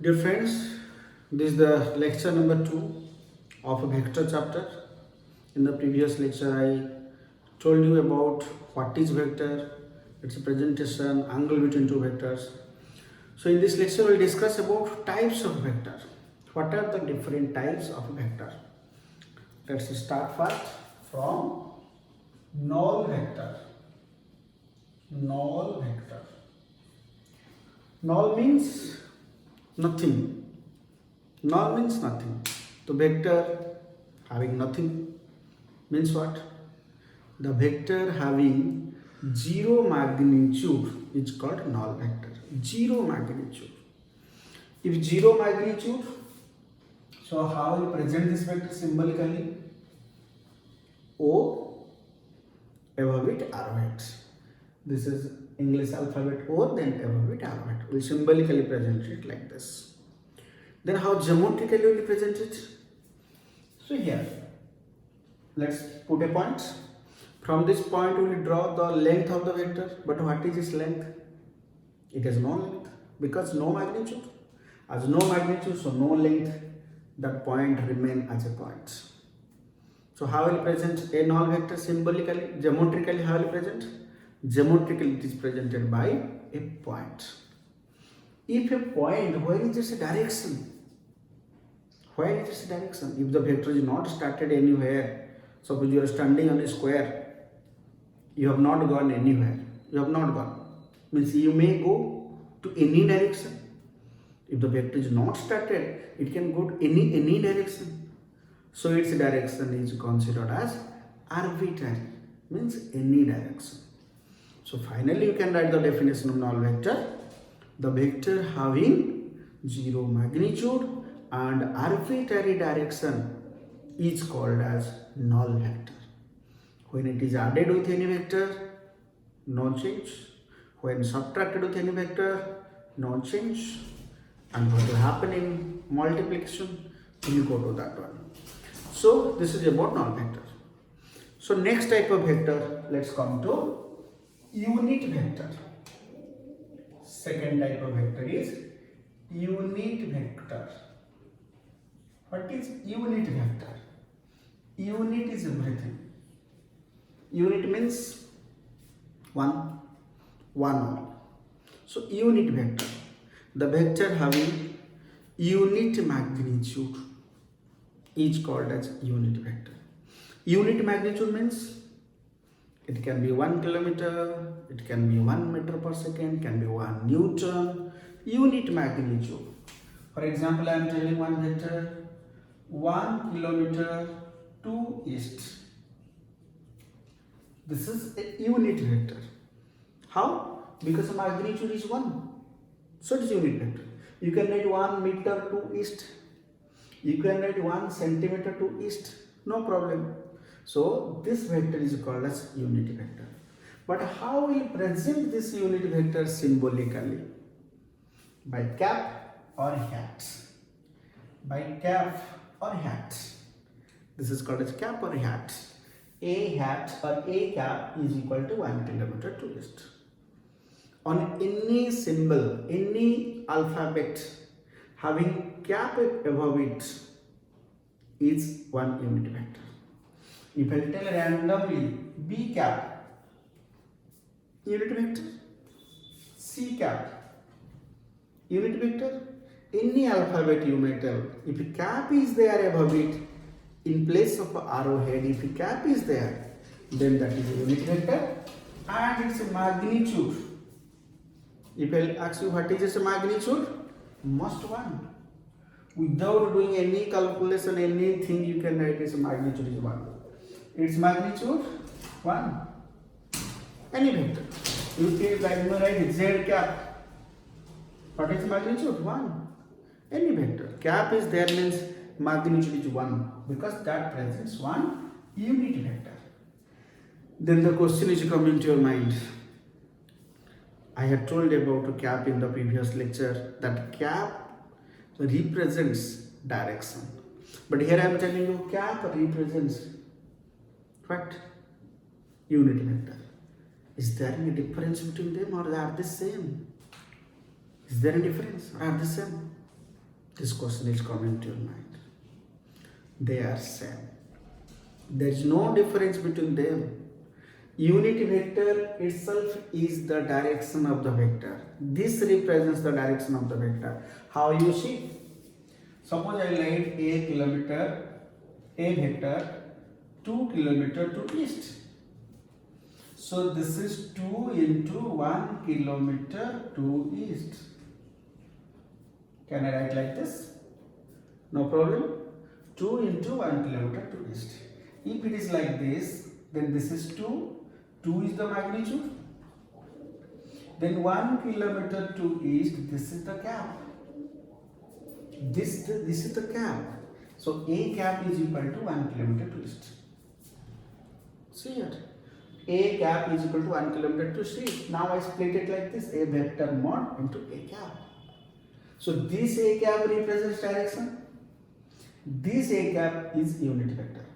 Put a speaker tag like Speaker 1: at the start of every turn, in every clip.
Speaker 1: Dear friends, this is the lecture number 2 of a vector chapter. In the previous lecture, I told you about what is vector, its presentation, angle between two vectors. So in this lecture, we'll discuss about types of vector. What are the different types of vector? Let's start first from null vector. Null vector. Null means nothing. Null means nothing. The vector having nothing means what? The vector having zero magnitude is called null vector. Zero magnitude. If zero magnitude, so how we present this vector symbolically? O above it arrowheads. This is English alphabet O, then above it arrowhead. We symbolically present it like this. Then how geometrically will you present it? So here, let's put a point. From this point we will draw the length of the vector. But what is its length? It has no length because no magnitude. As no magnitude, so no length, that point remain as a point. So how will you present a null vector symbolically? Geometrically how will you present? Geometrically it is presented by a point. If a point, where is its direction? Where is its direction? If the vector is not started anywhere, suppose you are standing on a square, you have not gone anywhere. You have not gone. Means you may go to any direction. If the vector is not started, it can go to any direction. So its direction is considered as arbitrary. Means any direction. So finally you can write the definition of null vector. The vector having zero magnitude and arbitrary direction is called as null vector. When it is added with any vector, no change. When subtracted with any vector, no change. And what will happen in multiplication, you go to that one. So this is about null vector. So next type of vector, let's come to unit vector. Second type of vector is unit vector. What is unit vector? Unit is everything. Unit means one only. So unit vector. The vector having unit magnitude is called as unit vector. Unit magnitude means it can be 1 kilometer, it can be 1 meter per second, can be 1 Newton. Unit magnitude. For example, I am telling one vector 1 kilometer to east. This is a unit vector. How? Because the magnitude is 1. So it is unit vector. You can write 1 meter to east. You can write 1 centimeter to east. No problem. So this vector is called as unit vector. But how will present this unit vector symbolically? By cap or hat. By cap or hat. This is called as cap or hat. A hat or a cap is equal to 1 kilometer to east. On any symbol, any alphabet having cap above it is one unit vector. If I tell randomly B cap, unit vector, C cap, unit vector, any alphabet you may tell. If a cap is there above it, in place of arrowhead, if a cap is there, then that is a unit vector and its magnitude. If I ask you what is its magnitude, must 1. Without doing any calculation, anything you can write its magnitude is 1. Its magnitude 1. Any vector. You think I may write Z cap. What is magnitude? 1. Any vector. Cap is there means magnitude is 1 because that presents one unit vector. Then the question is coming to your mind. I had told about a cap in the previous lecture that cap represents direction. But here I am telling you cap represents what? Unit vector. Is there any difference between them or they are the same? Is there any difference or are the same? This question is coming to your mind. They are same. There is no difference between them. Unit vector itself is the direction of the vector. This represents the direction of the vector. How you see? Suppose I write a kilometer, a vector 2 kilometer to east. So this is 2 into 1 kilometer to east. Can I write like this? No problem. 2 into 1 kilometer to east. If it is like this, then this is 2. 2 is the magnitude. Then 1 kilometer to east, this is the cap. This is the cap. So A cap is equal to 1 kilometer to east. See here. A cap is equal to 1 kilometer to east. Now I split it like this. A vector mod into A cap. So this A cap represents direction. This A cap is unit vector.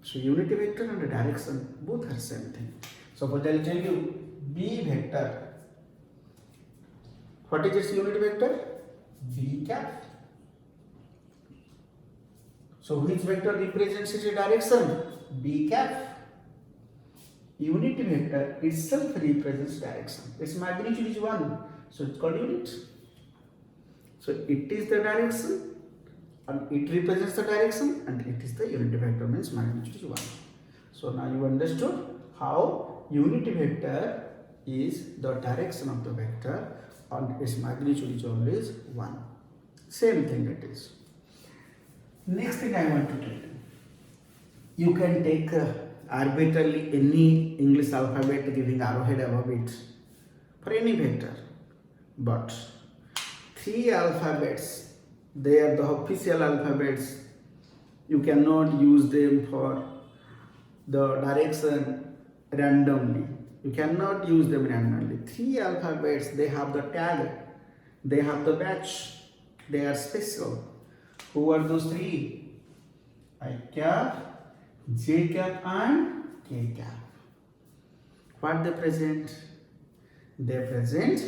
Speaker 1: So unit vector and direction both are same thing. So what I'll tell you, B vector. What is its unit vector? B cap. So which vector represents its direction? B cap. Unit vector itself represents direction. Its magnitude is 1. So it's called unit. So it is the direction and it represents the direction and it is the unit vector, means magnitude is 1. So now you understood how unit vector is the direction of the vector and its magnitude is always 1. Same thing it is. Next thing I want to tell you. You can take arbitrarily any English alphabet giving arrowhead above it for any vector. But 3 alphabets, they are the official alphabets. You cannot use them for the direction randomly. You cannot use them randomly. 3 alphabets, they have the tag, they have the badge, they are special. Who are those 3? I cap, J cap and K cap. What they present? They present,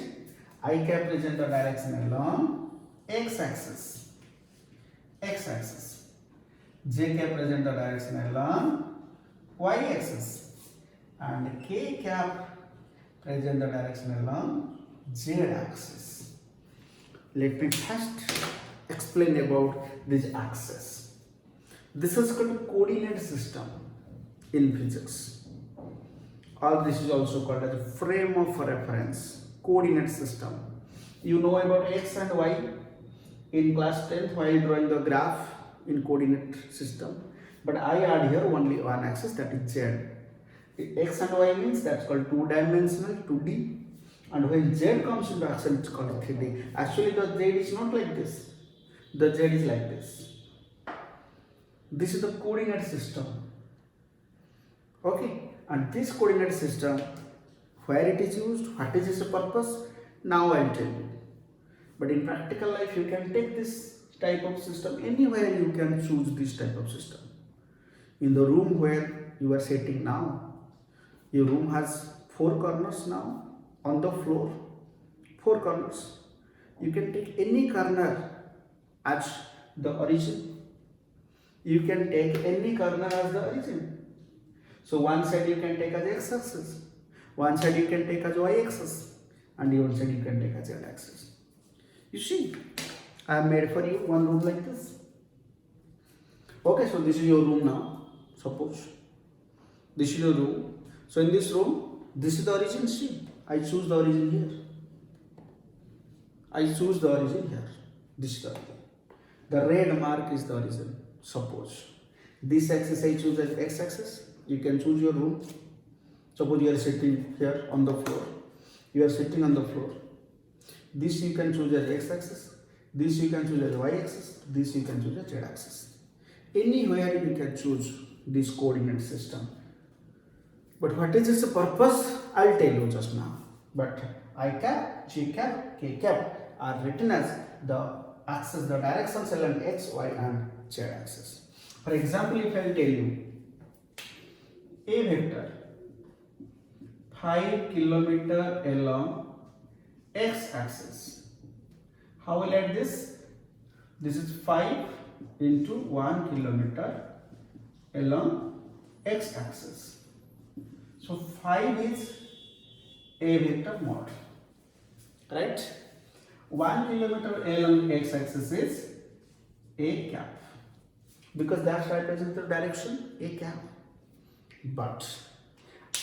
Speaker 1: I cap present the direction along x axis. J cap present the direction along y axis. And K cap present the direction along z axis. Let me first explain about this axis. This is called coordinate system in physics, or this is also called as a frame of reference. Coordinate system. You know about x and y in class 10th while drawing the graph in coordinate system, but I add here only one axis, that is z. X and y means that's called 2-dimensional, 2D, and when z comes into action it's called 3D. Actually the z is not like this, the z is like this. This is the coordinate system. Okay, and this coordinate system, where it is used, what is its purpose, now I will tell you. But in practical life you can take this type of system anywhere. You can choose this type of system. In the room where you are sitting now, your room has 4 corners now on the floor, 4 corners. You can take any corner as the origin. You can take any corner as the origin. So one side you can take as x-axis, one side you can take as y-axis, and the other side you can take as z-axis. You see, I have made for you one room like this. Okay, so this is your room now. Suppose this is your room. So in this room, this is the origin. See, I choose the origin here. I choose the origin here. This is the origin. The red mark is the origin. Suppose this axis I choose as x-axis. You can choose your room. Suppose you are sitting here on the floor. You are sitting on the floor. This you can choose as x-axis. This you can choose as y-axis. This you can choose as z-axis. Anywhere you can choose this coordinate system. But what is its purpose? I'll tell you just now. But I cap, J cap, K cap are written as the axis, the directions along x, y and z axis. For example, if I will tell you a vector 5 km along x axis, how will I write this? This is 5 into 1 kilometer along x-axis. So 5 is a vector mod, right? 1 kilometer along x-axis is a cap, because that represents the direction a cap. But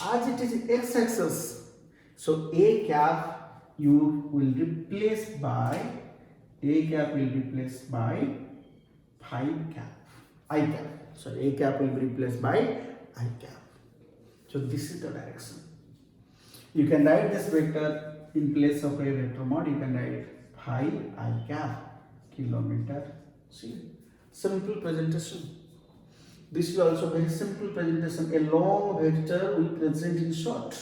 Speaker 1: as it is x-axis, so a cap you will replace by phi cap, I cap. So a cap will be replaced by I cap. So this is the direction. You can write this vector in place of a vector mod. You can write phi I cap kilometer. See, simple presentation. This is also very simple presentation. A long vector we present in short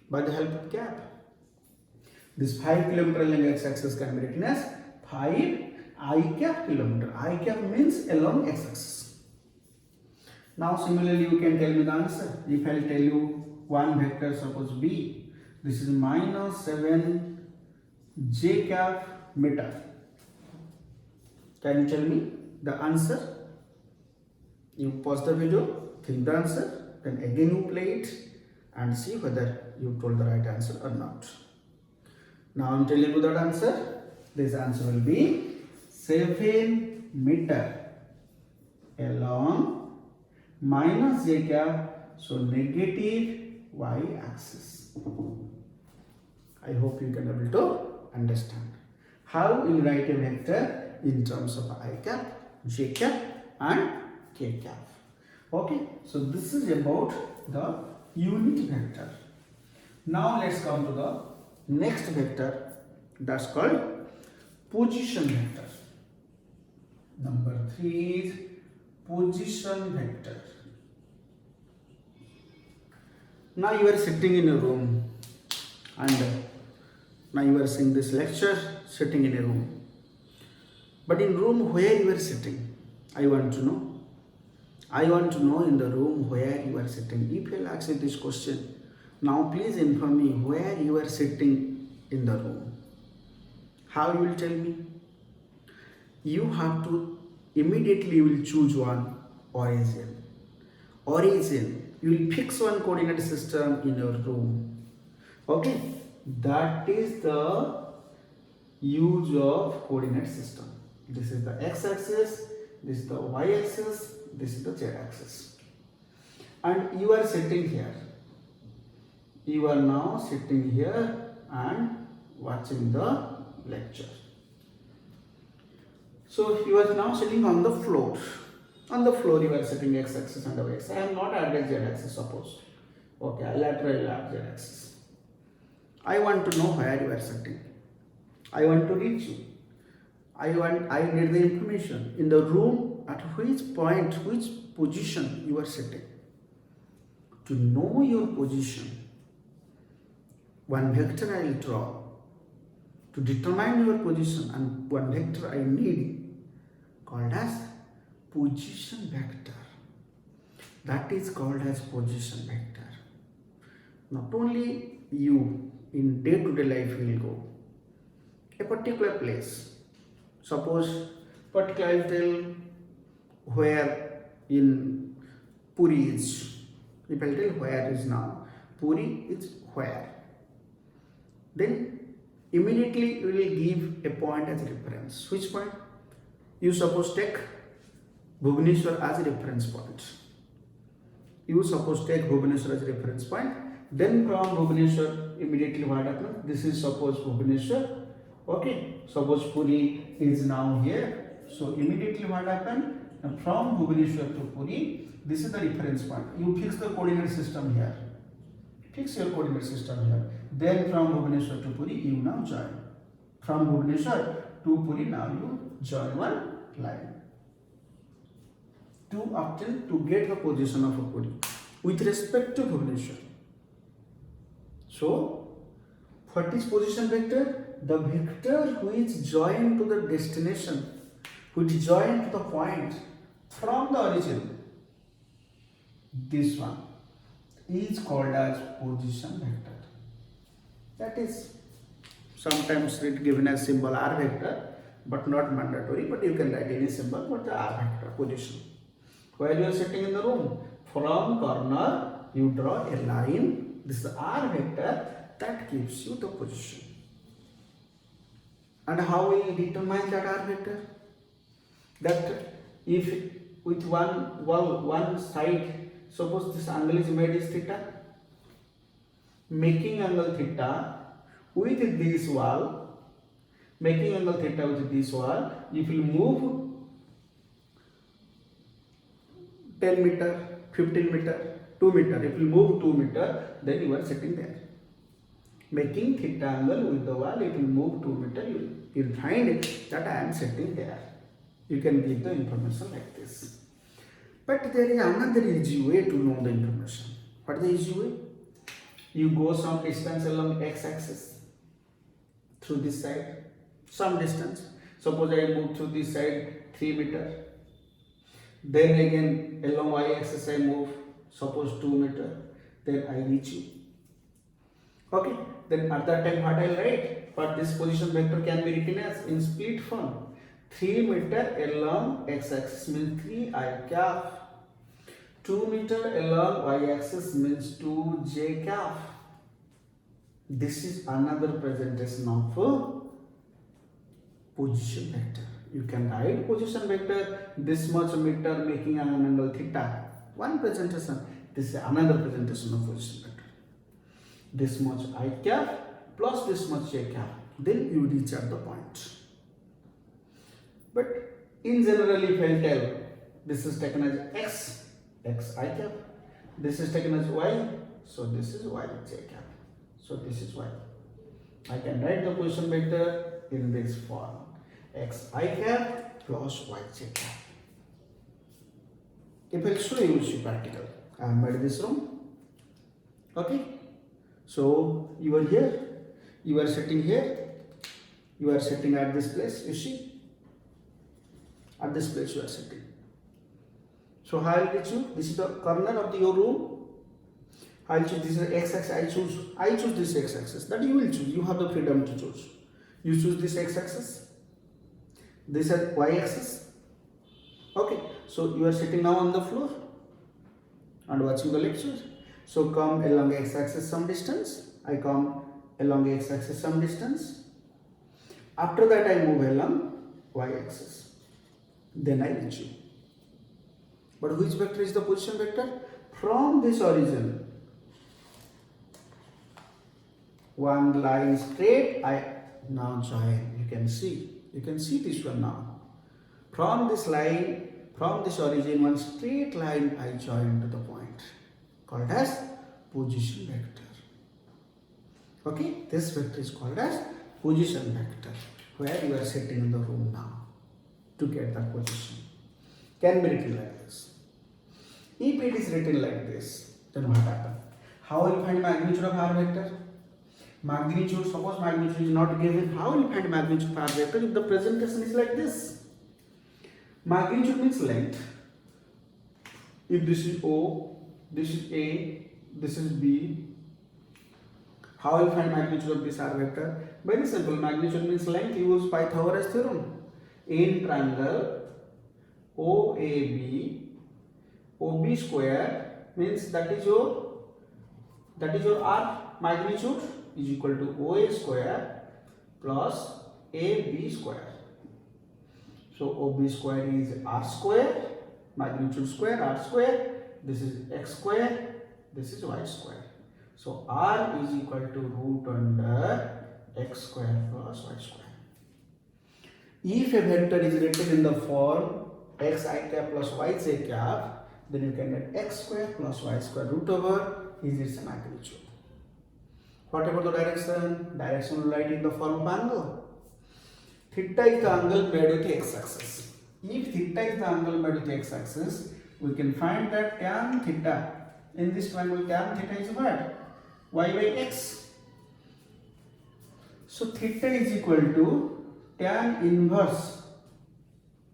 Speaker 1: by the help of cap. This 5 kilometer along x-axis can be written as 5 I cap kilometer. I cap means along x-axis. Now similarly you can tell me the answer. If I tell you one vector, suppose B, this is minus 7 j cap meter. Can you tell me the answer? You pause the video, think the answer, then again you play it and see whether you told the right answer or not. Now I am telling you that answer. This answer will be 7 meter along minus j cap, so negative y axis. I hope you can able to understand how you write a vector in terms of I cap, j cap and k cap. Okay, so this is about the unit vector. Now let's come to the next vector, that's called position vector. Number 3 is position vector. Now you are sitting in a room and now you are seeing this lecture sitting in a room. But in room where you are sitting, I want to know. I want to know in the room where you are sitting. If you will ask you this question, now please inform me where you are sitting in the room. How you will tell me? You have to immediately you will choose one origin. Origin, you will fix one coordinate system in your room. Okay, that is the use of coordinate system. This is the x-axis, this is the y-axis, this is the z-axis. And you are sitting here. You are now sitting here and watching the lecture. So you are now sitting on the floor. On the floor you are sitting x-axis and y-axis. I have not added z-axis, suppose. Okay, I'll add z-axis. I want to know where you are sitting. I want to reach you. I need the information in the room at which point, which position you are sitting. To know your position, one vector I will draw. To determine your position, and one vector I need called as position vector. That is called as position vector. Not only you in day-to-day life will go a particular place. Suppose particular tell where in Puri is. If I tell where is now, Puri is where. Then immediately you will give a point as a reference. Which point? You suppose take Bhubaneswar as a reference point. You suppose take Bhubaneswar as a reference point. Then from Bhubaneswar immediately what happens? This is suppose Bhubaneswar. Okay, suppose Puri is now here. So immediately what happens? From Bhubaneswar to Puri, this is the reference point. You fix the coordinate system here. Fix your coordinate system here. Then from Bhubaneswar to Puri, you now join. From Bhubaneswar to Puri, now you join one line. To get the position of a Puri with respect to Bhubaneswar. So, what is position vector? The vector which join to the destination, which join to the point from the origin. This one is called as position vector. That is sometimes given as symbol r vector. but not mandatory, but you can write any symbol for the R vector position. While you are sitting in the room, from corner you draw a line. This is R vector that gives you the position. And how we determine that R vector? That if with one side, suppose this angle is made is theta, making angle theta with this wall, making angle theta with this wall, if you move 10 meter, 15 meter, 2 meter, if you move 2 meter, then you are sitting there. Making theta angle with the wall, if you move 2 meter, you will find that I am sitting there. You can give the information like this. But there is another easy way to know the information. What is the easy way? You go some distance along x-axis through this side, some distance. Suppose I move through this side 3 meter. Then again along y-axis I move, suppose 2 meter. Then I reach you. Okay. Then at that time what I will write? For this position vector can be written as in split form. 3 meter along x-axis means 3i cap. 2 meter along y-axis means 2j cap. This is another presentation of position vector. You can write position vector this much meter making an angle theta. One presentation. This is another presentation of position vector. This much I cap plus this much j cap. Then you reach at the point. But in general, if I tell this is taken as x I cap, this is taken as y, so this is y j cap, so this is y. I can write the position vector in this form: x I cap plus y j cap. If I show you practical, I have made this room. Okay, so you are here, you are sitting here, you are sitting at this place. You see. At this place you are sitting. So how I will reach you? This is the corner of your room. I will choose this is x-axis. I choose this x-axis. That you will choose. You have the freedom to choose. You choose this x-axis. This is y-axis. Okay. So you are sitting now on the floor and watching the lecture. So come along x-axis some distance. I come along x-axis some distance. After that I move along y-axis. Then I reach you. But which vector is the position vector? From this origin, one line straight, I now join. You can see this one now. From this line, from this origin, one straight line I join to the point called as position vector. Okay, this vector is called as position vector, where you are sitting in the room now. To get that position can be written like this. If it is written like this, then what happens? How will you find magnitude of R vector? Magnitude, suppose magnitude is not given. How will you find magnitude of R vector if the presentation is like this? Magnitude means length. If this is O, this is A, this is B, how will you find magnitude of this R vector? Very simple. Magnitude means length. Use Pythagoras theorem. In triangle OAB, OB square means that is your R magnitude is equal to OA square plus AB square. So OB square is R square, magnitude square R square. This is X square, this is Y square. So R is equal to root under X square plus Y square. If a vector is written in the form x I cap plus y j cap, then you can get x square plus y square root over is its magnitude. What about the direction? Direction will write in the form of angle. Theta is the angle made with x-axis. If theta is the angle made with x-axis, we can find that tan theta in this triangle, tan theta is what? Y by x. So theta is equal to tan inverse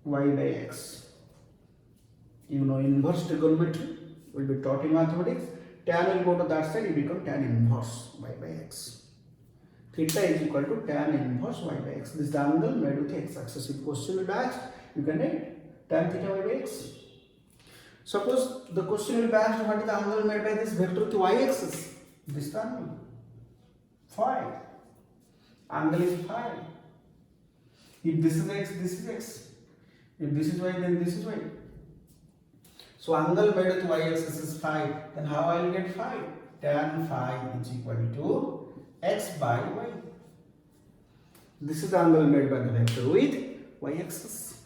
Speaker 1: y by x. You know inverse trigonometry will be taught in mathematics. Tan will go to that side, you become tan inverse y by x. theta is equal to tan inverse y by x. This is the angle made with the x-axis. If question will be asked, you can write tan theta y by x. Suppose the question will be asked, what is the angle made by this vector with the y-axis? This is the angle. Phi. Angle is phi. If this is x, this is x. If this is y, then this is y. So angle made with y-axis is phi. Then how I will get phi? Tan phi is equal to x by y. This is the angle made by the vector with y-axis.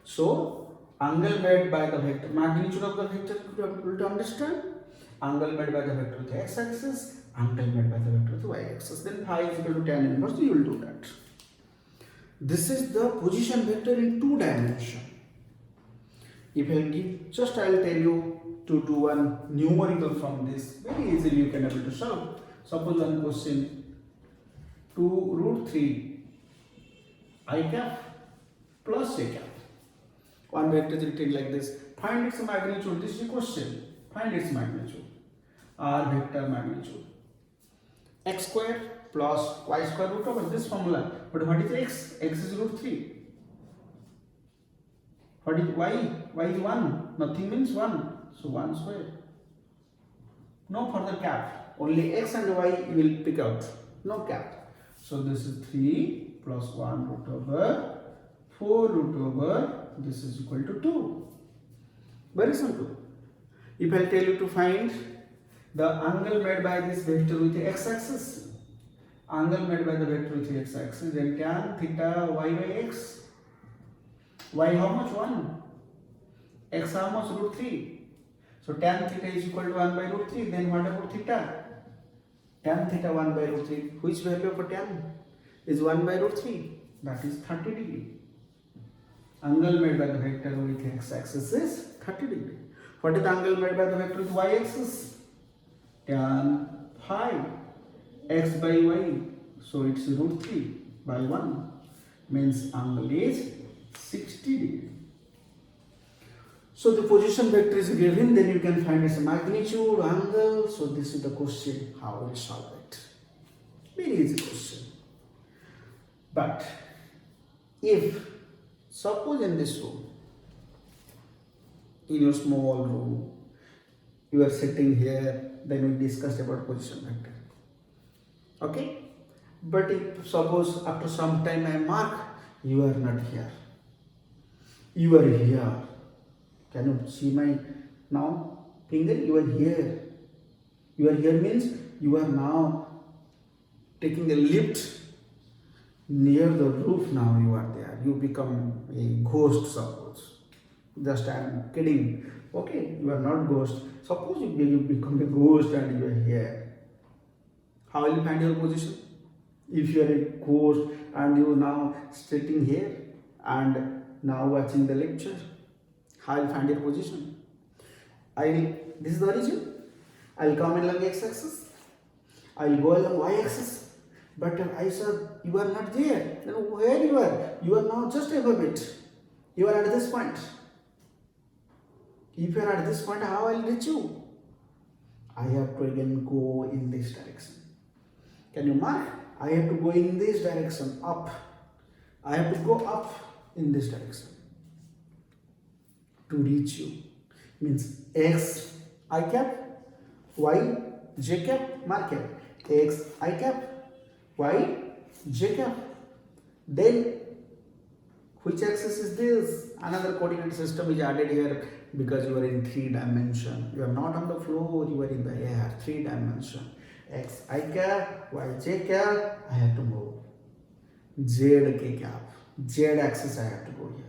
Speaker 1: So angle made by the vector, magnitude of the vector, you are able to understand. Angle made by the vector with the x-axis, angle made by the vector with the y-axis. Then phi is equal to tan inverse. You will do that. This is the position vector in 2 dimensions. If I give, just I will tell you to do one numerical from this. Very easily you can able to solve. Suppose one question, 2 root 3 I cap plus j cap. One vector is written like this. Find its magnitude. This is a question. Find its magnitude. R vector magnitude. X square plus y square root over this formula. But what is x? X is root 3. What is y? Y is 1. Nothing means 1. So 1 square. No further cap. Only x and y you will pick out. No cap. So this is 3 plus 1 root over 4 root over this is equal to 2. Very simple. If I tell you to find the angle made by this vector with the x-axis, angle made by the vector with the x-axis, then tan theta y by x. Y how much? 1. X how much? Root 3. So tan theta is equal to 1 by root 3. Then what about theta? Tan theta 1 by root 3. Which value for tan is 1 by root 3? That is 30 degree. Angle made by the vector with the x-axis is 30 degree. What is the angle made by the vector with y-axis? Tan phi x by y. So it's root 3 by 1. Means angle is 60 degree. So the position vector is given, then you can find its magnitude, angle. So this is the question, how we solve it. Very easy question. But if suppose in this room, in your small room, you are sitting here, then we discussed about position vector. Okay? But if suppose after some time I mark, you are not here. You are here. Can you see my now finger? You are here. You are here means you are now taking a lift near the roof. Now you are there. You become a ghost, suppose. Just I am kidding. Okay, you are not ghost. Suppose you become a ghost and you are here. How will you find your position? If you are a ghost and you are now sitting here and now watching the lecture, how will you find your position? This is the origin. I will come along x-axis. I will go along y-axis. But I said you are not there. Then where you are? You are now just above it. You are at this point. If you are at this point, how I will reach you? I have to again go in this direction. Can you mark? I have to go in this direction, up. I have to go up in this direction to reach you. Means x I cap, y j cap, mark it. X I cap, y j cap. Then which axis is this? Another coordinate system is added here because you are in 3 dimensions. You are not on the floor, you are in the air, 3 dimensions. X I cap, y j cap, I have to move. Z k cap, z axis I have to go here.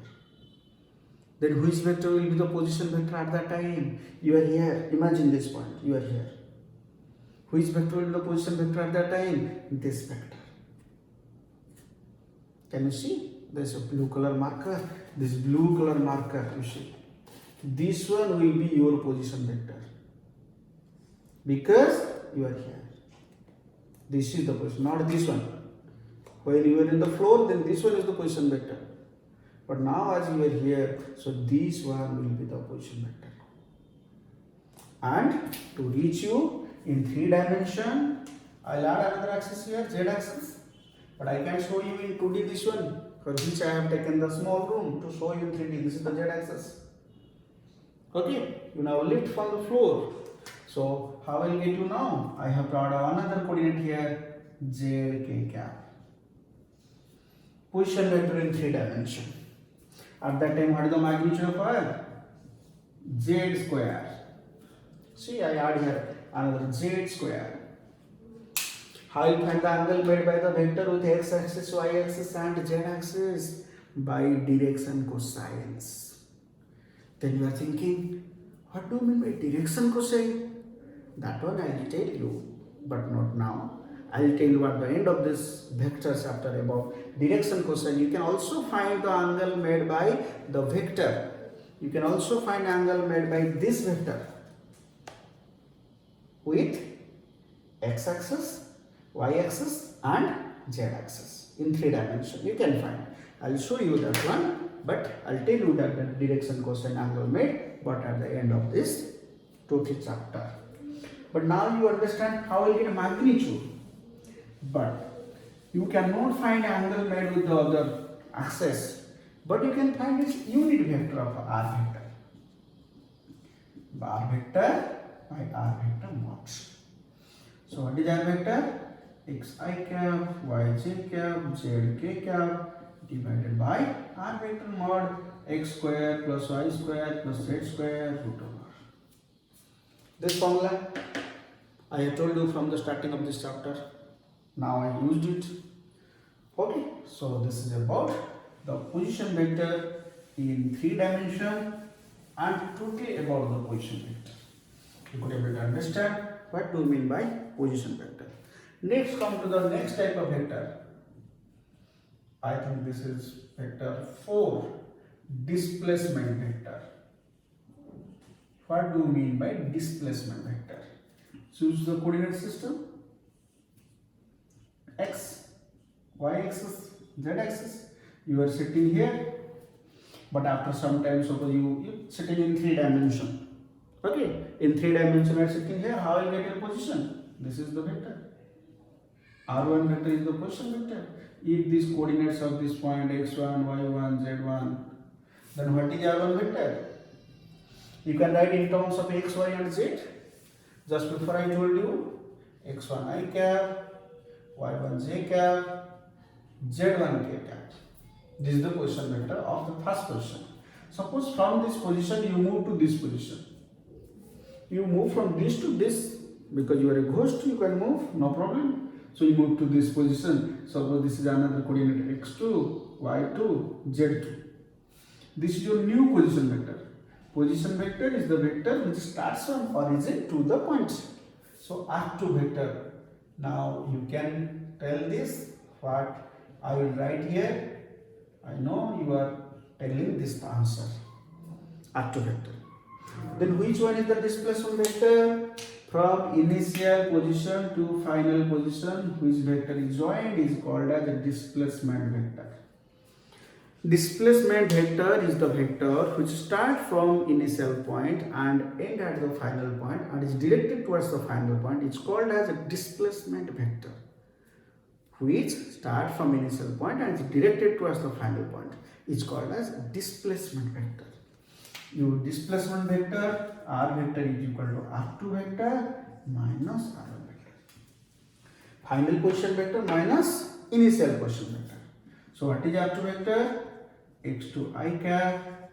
Speaker 1: Then which vector will be the position vector at that time? You are here. Imagine this point. You are here. Which vector will be the position vector at that time? This vector. Can you see? There is a blue color marker. This blue color marker, you see. This one will be your position vector. Because you are here. This is the position, not this one. When you are in the floor, then this one is the position vector. But now as you are here, so this one will be the position vector. And to reach you in 3 dimensions, I'll add another axis here, z axis, but I can show you in 2D this one, for which I have taken the small room to show you in 3D. This is the z axis. Okay, you now lift from the floor. So how I'll get you now? I have brought another coordinate here, z k cap. Position vector in 3 dimension. At that time, what is the magnitude of r? Z square. See, I add here another z square. How you find the angle made by the vector with x axis, y axis and z axis? By direction cosines. Then you are thinking, what do you mean by direction cosine? That one I will tell you, but not now. I will tell you at the end of this vector chapter about direction cosine. You can also find the angle made by the vector. You can also find angle made by this vector with x-axis, y-axis and z-axis in 3 dimensions. You can find. I will show you that one, but I will tell you that the direction cosine angle made, but at the end of this total chapter. But now you understand how I will get a magnitude. But you cannot find angle made with the other axis, but you can find its unit vector of r vector. R vector by r vector mod. So what is r vector? xi cap, yj cap, zk cap divided by r vector mod x square plus y square plus z square root over. This formula I have told you from the starting of this chapter. Now I used it. Okay, so this is about the position vector in 3 dimensions and totally about the position vector. You could able to understand what do you mean by position vector. Next, come to the next type of vector. I think this is vector 4, displacement vector. What do you mean by displacement vector? Choose the coordinate system. X, y axis, z axis. You are sitting here, but after some time, suppose you sitting in 3 dimensions. Okay, in 3 dimensions you are sitting here. How will you get your position? This is the vector. R1 vector is the position vector. If these coordinates of this point x1, y1, z1, then what is R1 vector? You can write in terms of x, y and z. Just before I told you x1 I cap, y1 j cap, z1 k cap. This is the position vector of the first position. Suppose from this position you move to this position. You move from this to this, because you are a ghost, you can move, no problem. So you move to this position. Suppose this is another coordinate x2, y2, z2. This is your new position vector. Position vector is the vector which starts from origin to the point. So R2 vector. Now you can tell this what I will write here. I know you are telling this the answer. R2 vector. Then which one is the displacement vector? From initial position to final position, which vector is joined is called as a displacement vector. Displacement vector is the vector which starts from initial point and end at the final point and is directed towards the final point. It's called as a displacement vector, which starts from initial point and is directed towards the final point. It's called as displacement vector. Your displacement vector, r vector is equal to r2 vector minus r1 vector. Final position vector minus initial position vector. So what is r2 vector? x2 I cap,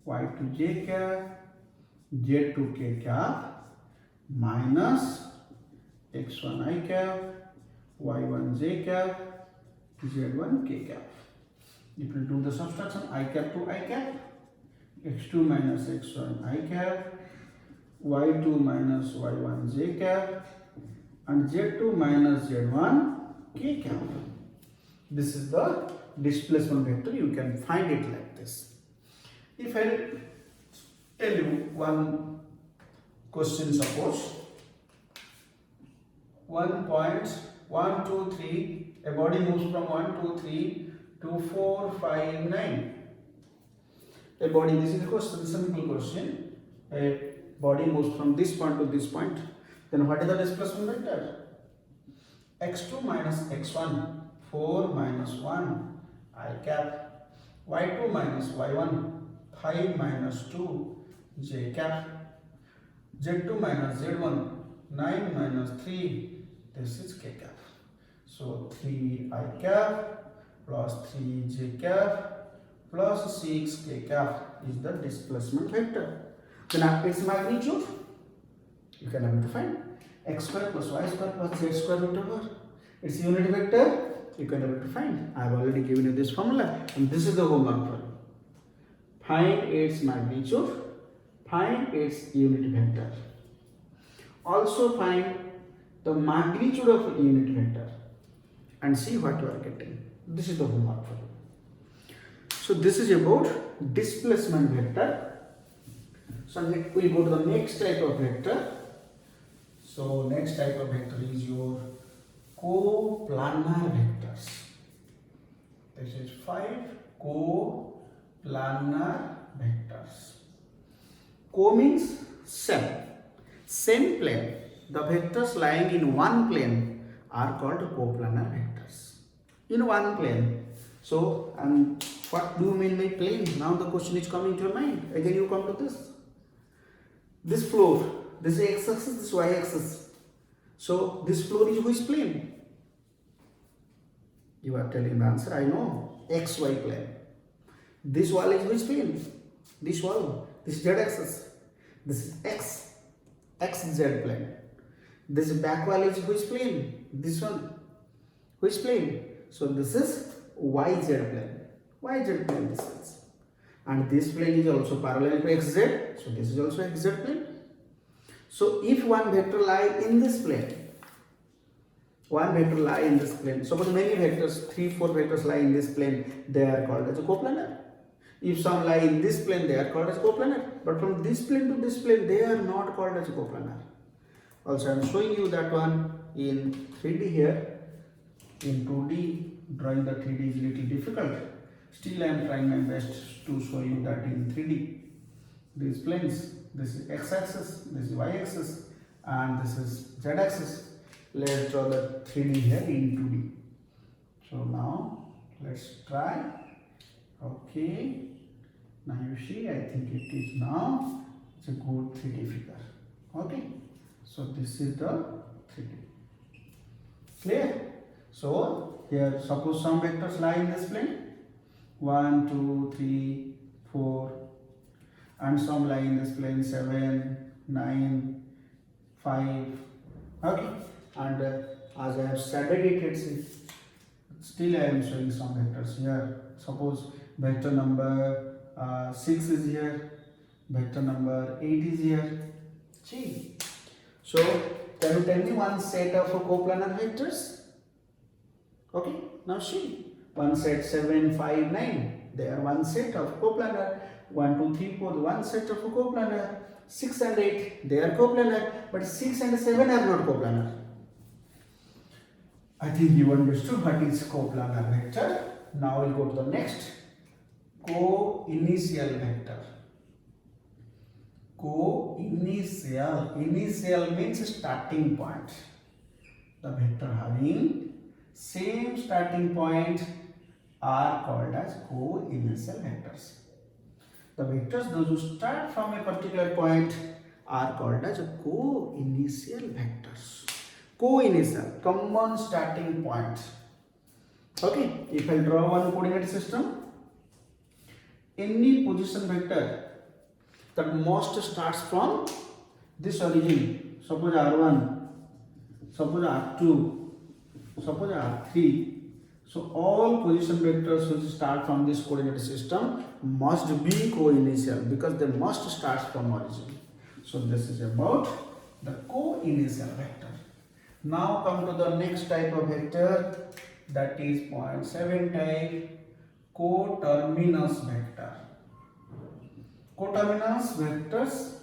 Speaker 1: y2 j cap, z2 k cap minus x1 I cap, y1 j cap, z1 k cap. If you do the subtraction, I cap to I cap, x2 minus x1 I cap, y2 minus y1 j cap, and z2 minus z1 k cap. This is the displacement vector. You can find it like this. If I tell you one question, suppose 1 point 1, 2, 3, a body moves from 1, 2, 3 to 4, 5, 9. A body, this is a question, simple question. A body moves from this point to this point. Then what is the displacement vector? x2 minus x1, 4 minus 1, I cap, y2 minus y1, 5 minus 2, j cap, z2 minus z1, 9 minus 3, this is k cap. So 3 I cap plus 3 j cap plus 6 k cap is the displacement vector. Then its magnitude, you can able to find x square plus y square plus z square root over. Its unit vector, you can able to find. I have already given you this formula, and this is the homework for you. Find its magnitude, find its unit vector. Also find the magnitude of unit vector and see what you are getting. This is the homework for you. So this is about displacement vector. So we'll go to the next type of vector. So next type of vector is your coplanar vectors. This is 5 coplanar vectors. Co means same plane. The vectors lying in one plane are called coplanar vectors. In one plane. So, what do you mean by plane? Now the question is coming to your mind. Again you come to this. This floor, this is x-axis, this is y-axis. So, this floor is which plane? You are telling the answer, I know, xy plane. This wall is which plane? This wall, this is z-axis. This is xz plane. This back wall is which plane? This one. Which plane? So this is yz plane. Yz plane this is. And this plane is also parallel to xz. So this is also xz plane. So if one vector lie in this plane, suppose many vectors, 3-4 vectors lie in this plane, they are called as a coplanar. If some lie in this plane, they are called as coplanar. But from this plane to this plane, they are not called as coplanar. Also, I am showing you that one in 3D here. In 2D, drawing the 3D is little difficult. Still, I am trying my best to show you that in 3D. These planes, this is x-axis, this is y-axis, and this is z-axis. Let's draw the 3D here in 2D. So now, let's try. Okay. Now you see, I think it is now, it's a good 3D figure. Okay. So this is the 3D. Clear? So here, suppose some vectors lie in this plane. 1, 2, 3, 4. And some lie in this plane 7, 9, 5. Okay. And as I have studied it, still I am showing some vectors here. Suppose vector number 6 is here, vector number 8 is here. See. So, can you tell me one set of coplanar vectors? Okay, now see. One set 7, 5, 9. They are one set of coplanar. 1, 2, 3, 4, one set of coplanar. 6 and 8, they are coplanar. But 6 and 7 are not coplanar. I think you understood what is coplanar vector. Now we'll go to the next. Co-initial vector. Co-initial. Initial means starting point. The vector having same starting point are called as co-initial vectors. The vectors those who start from a particular point are called as co-initial vectors. Co-initial, common starting point. Okay, if I draw one coordinate system, any position vector that most starts from this origin, suppose R1, suppose R2, suppose R3. So all position vectors which start from this coordinate system must be co-initial because they must start from origin. So this is about the co-initial vector. Now come to the next type of vector, that is 0.7 type, coterminous vector. Coterminous vectors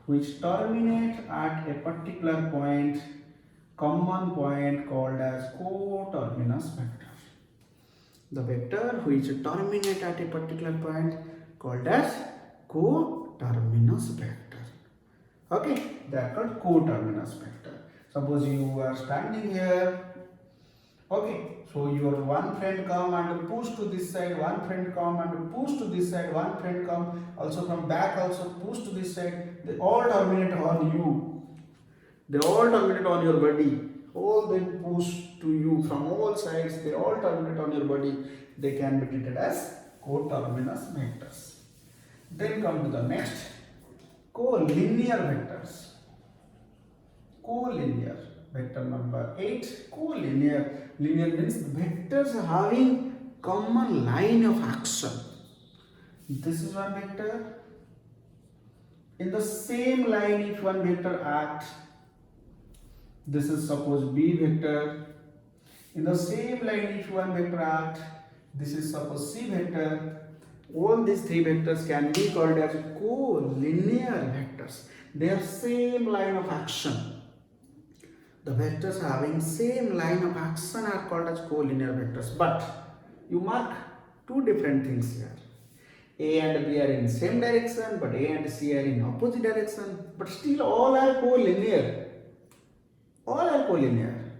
Speaker 1: which terminate at a particular point, common point called as coterminous vector. The vector which terminate at a particular point called as coterminous vector. Okay, they are called coterminous vector. Suppose you are standing here Okay, so your one friend come and push to this side, one friend come and push to this side, one friend come also from back also push to this side. They all terminate on you. They all terminate on your body. All them push to you from all sides. They all terminate on your body. They can be treated as coterminous vectors. Then come to the next, collinear vectors. Collinear. Vector number 8, collinear. Linear means vectors having common line of action. This is one vector. In the same line, if one vector acts, this is suppose B vector. In the same line, if one vector acts, this is suppose C vector. All these three vectors can be called as collinear vectors. They have same line of action. The vectors having same line of action are called as collinear vectors. But you mark two different things here. A and B are in same direction, but A and C are in opposite direction. But still all are collinear. All are collinear.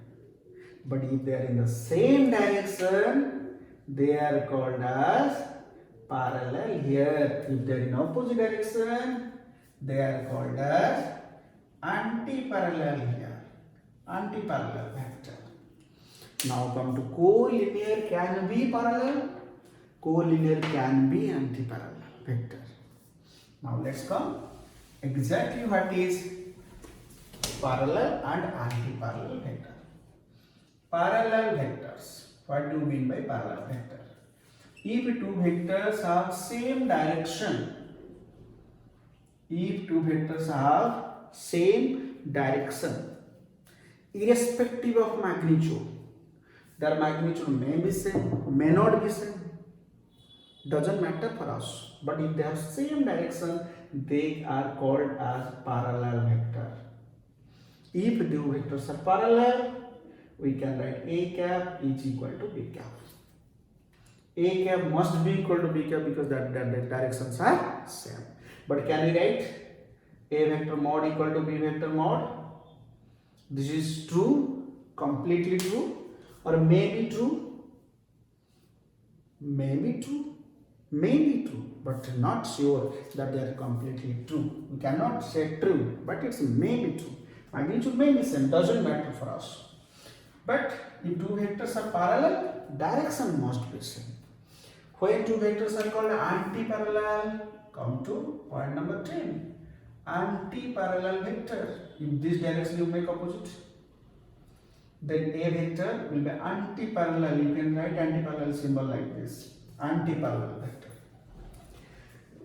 Speaker 1: But if they are in the same direction, they are called as parallel here. If they are in opposite direction, they are called as anti-parallel here. Anti-parallel vector. Now come to collinear can be parallel, collinear can be anti-parallel vector. Now let's come exactly what is parallel and anti-parallel vector. Parallel vectors. What do you mean by parallel vector? If two vectors have same direction, irrespective of magnitude, their magnitude may be same, may not be same, doesn't matter for us. But if they have same direction, they are called as parallel vector. If two vectors are parallel, we can write A cap is equal to B cap. A cap must be equal to B cap because that directions are same. But can we write A vector mod equal to B vector mod? This is true, completely true, or may be true, may be true, but not sure that they are completely true. We cannot say true, but it's may be true. Magnitude may be same, doesn't matter for us. But if two vectors are parallel, direction must be same. When two vectors are called anti-parallel, come to point number 10. Anti-parallel vector. If this direction you make opposite, then A vector will be anti-parallel. You can write anti-parallel symbol like this. Anti-parallel vector.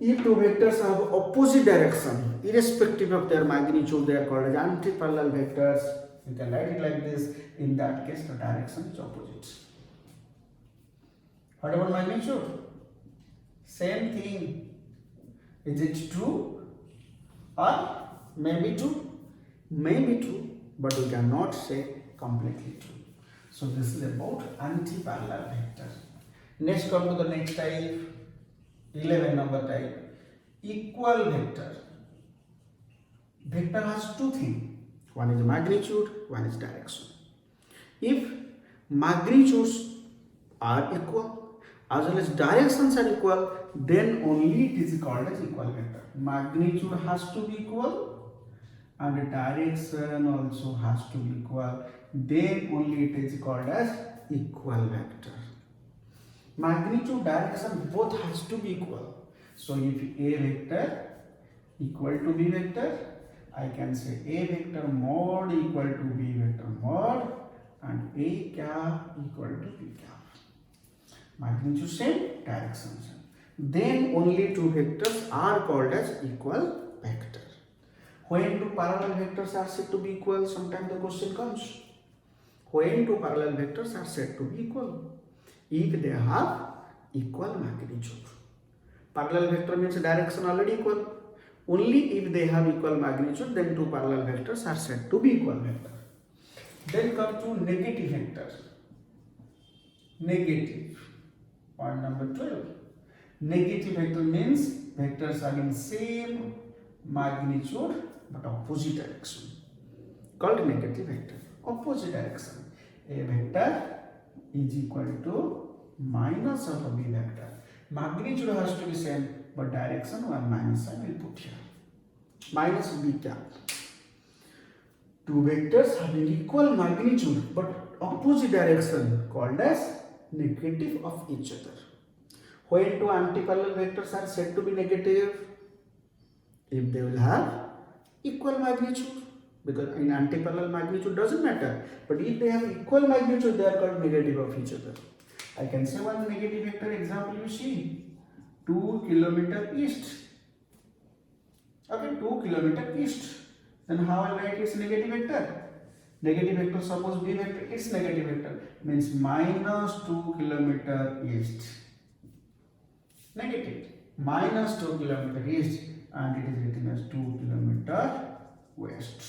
Speaker 1: If two vectors have opposite direction, irrespective of their magnitude, they are called as anti-parallel vectors. You can write it like this. In that case, the direction is opposite. What about magnitude? Same thing. Is it true or maybe true? Maybe true, but we cannot say completely true. So this is about anti-parallel vector. Next, come to the next type, 11 number type, equal vector. Vector has two things. One is magnitude, one is direction. If magnitudes are equal as well as directions are equal, then only it is called as equal vector. Magnitude has to be equal and direction also has to be equal. Then only it is called as equal vector. Magnitude, direction both has to be equal. So if A vector equal to B vector, I can say A vector mod equal to B vector mod and A cap equal to B cap. Magnitude same, direction same. Then only two vectors are called as equal vector. When two parallel vectors are said to be equal, sometimes the question comes. When two parallel vectors are said to be equal? If they have equal magnitude. Parallel vector means direction already equal. Only if they have equal magnitude, then two parallel vectors are said to be equal vector. Then come to negative vector. Negative. Point number 12. Negative vector means vectors having same magnitude but opposite direction. Called negative vector. Opposite direction. A vector is equal to minus of B vector. Magnitude has to be same, but direction one minus sign will put here. Minus B cap. Two vectors having equal magnitude but opposite direction called as negative of each other. When two antiparallel vectors are said to be negative, if they will have equal magnitude, because in antiparallel magnitude doesn't matter, but if they have equal magnitude, they are called negative of each other. I can say one negative vector example. You see 2 kilometer east. Okay, 2 kilometer east. Then how I write its negative vector? Negative vector, suppose B vector is negative vector, means minus 2 kilometer east. Negative. Minus 2 kilometer east, and it is written as 2 kilometer west.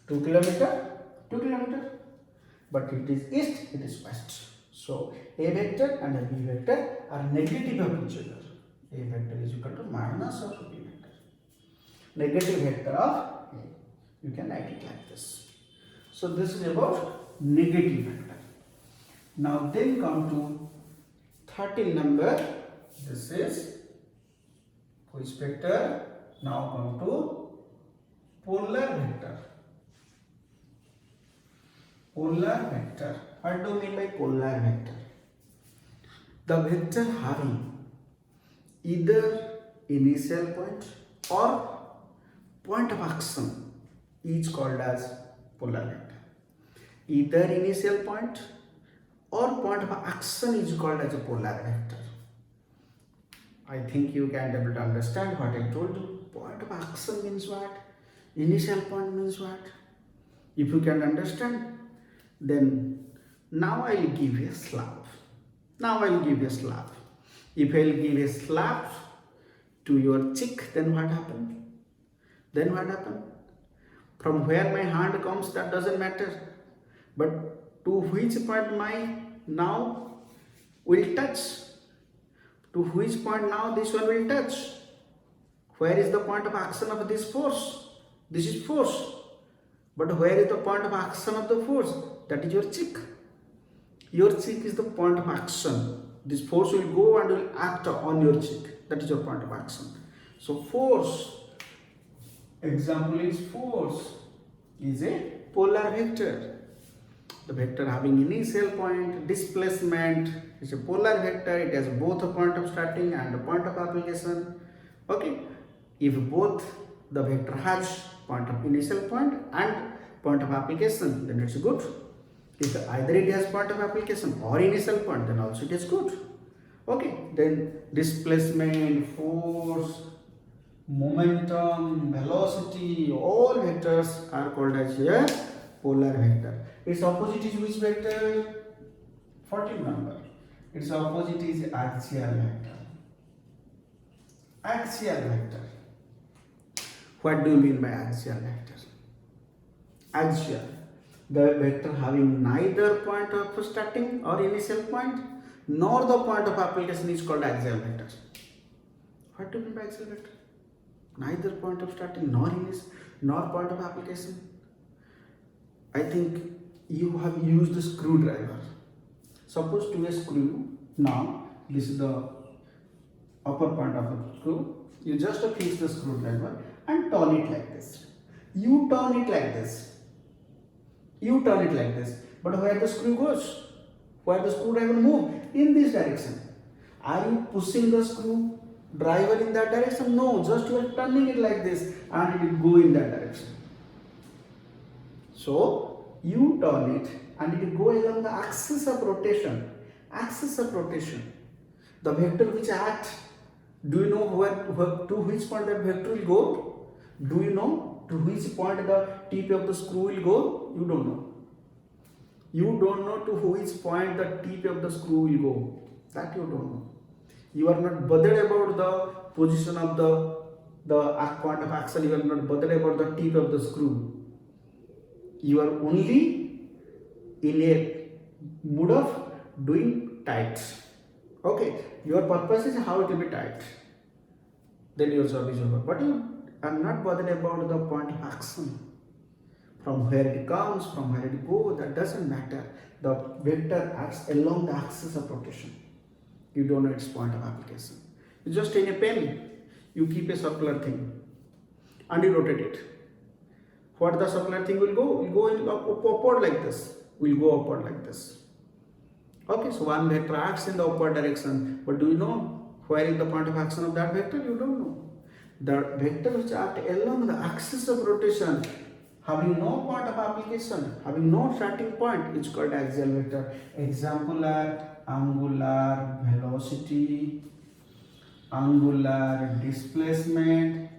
Speaker 1: 2 kilometer, 2 kilometer. But it is east, it is west. So A vector and a B vector are negative of each other. A vector is equal to minus of B vector. Negative vector of A. You can write it like this. So this is about negative vector. Now then come to 13 number. This is which vector? Now come to polar vector. Polar vector. What do you mean by polar vector? The vector having either initial point or point of action is called as polar vector. Either initial point or point of action is called as a polar vector. I think you can be able to understand what I told you. Point of action means what? Initial point means what? If you can understand, then now I will give you a slap. Now I will give you a slap. If I will give a slap to your cheek, then what happened? Then what happened? From where my hand comes, that doesn't matter. But to which point my now will touch? To which point now this one will touch? Where is the point of action of this force? This is force. But where is the point of action of the force? That is your cheek. Your cheek is the point of action. This force will go and will act on your cheek. That is your point of action. So force, example is force, is a polar vector. The vector having initial point, displacement is a polar vector. It has both a point of starting and a point of application. Okay. If both the vector has point of initial point and point of application, then it's good. If either it has point of application or initial point, then also it is good. Okay, then displacement, force, momentum, velocity, all vectors are called as a polar vector. Its opposite is which vector? 14 number. Its opposite is axial vector. Axial vector. What do you mean by axial vector? Axial. The vector having neither point of starting or initial point nor the point of application is called axial vector. What do you mean by axial vector? Neither point of starting nor point of application. I think you have used the screwdriver. Suppose to a screw, now this is the upper point of the screw. You just fix the screwdriver and turn it like this. You turn it like this. You turn it like this. But where the screw goes? Where the screwdriver moves? In this direction. Are you pushing the screwdriver in that direction? No, just you are turning it like this and it will go in that direction. So you turn it and it will go along the axis of rotation. Axis of rotation. The vector which acts, do you know where to which point that vector will go? Do you know to which point the tip of the screw will go? You don't know. You don't know to which point the tip of the screw will go. That you don't know. You are not bothered about the position of the point of action. You are not bothered about the tip of the screw. You are only in a mood of doing tight. Okay. Your purpose is how it will be tight. Then your job is over. But you are not bothered about the point of action. From where it comes, from where it goes, that doesn't matter. the vector acts along the axis of rotation. You don't know its point of application. You just in a pen, you keep a circular thing and you rotate it. What the circular thing will go? Will go in upward like this. Will go upward like this. Okay, so one vector acts in the upward direction, but do you know where is the point of action of that vector? You don't know. The vector which act along the axis of rotation, having no point of application, having no starting point, is called axial vector. Example are angular velocity, angular displacement,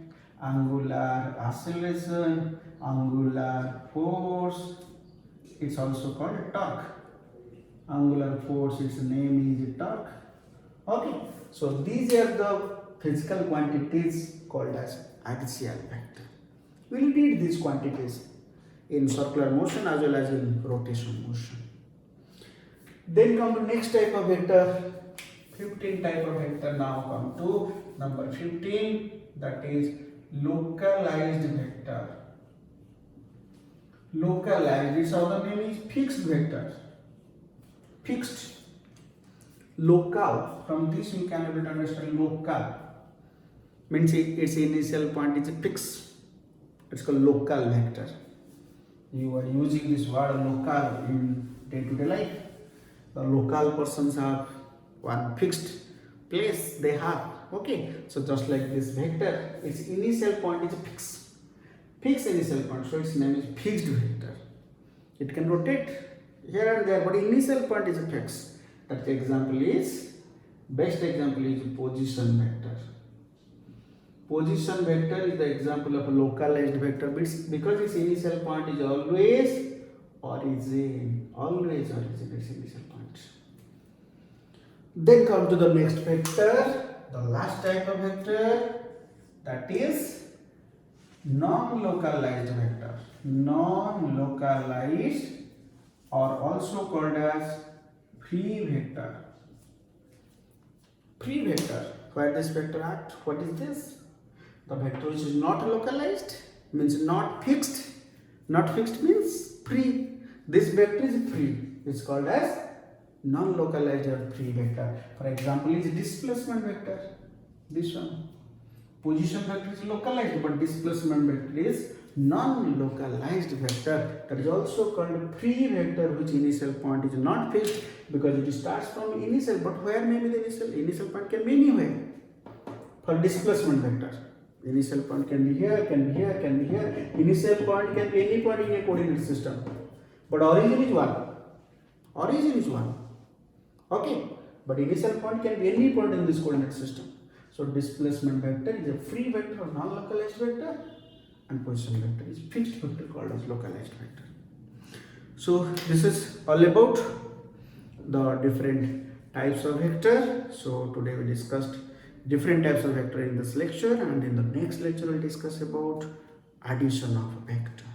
Speaker 1: angular acceleration, angular force. It's also called torque. Angular force, its name is torque. Okay, so these are the physical quantities called as axial vector. We will need these quantities in circular motion as well as in rotation motion. Then come to next type of vector. 15 type of vector. Now come to number 15, that is localized vector. Localized, its other name is fixed vector. Fixed. Local, from this you can able to understand local means its initial point is fixed. It's called local vector. You are using this word local in day-to-day life. The local persons have one fixed place they have. Okay, so just like this vector, its initial point is fixed. Fixed initial point, so its name is fixed vector. It can rotate here and there, but initial point is fixed. That example is, best example is position vector. Position vector is the example of a localized vector because its initial point is always origin. Always origin, its initial point. Then come to the next vector, the last type of vector, that is non-localized vector. Non-localized, or also called as free vector. Free vector. Where does vector act? What is this? The vector which is not localized means not fixed. Not fixed means free. This vector is free. It's called as non-localized or free vector. For example, is displacement vector. This one. Position vector is localized, but displacement vector is non-localized vector. That is also called free vector, which initial point is not fixed because it starts from initial. But where may be the initial? Initial point can be anywhere. For displacement vector, initial point can be here, can be here, can be here. Initial point can be any point in a coordinate system. But origin is one. Origin is one. Okay. But initial point can be any point in this coordinate system. So displacement vector is a free vector or non-localized vector, and position vector is fixed vector called as localized vector. So this is all about the different types of vector. So today we discussed different types of vector in this lecture, and in the next lecture we'll discuss about addition of vector.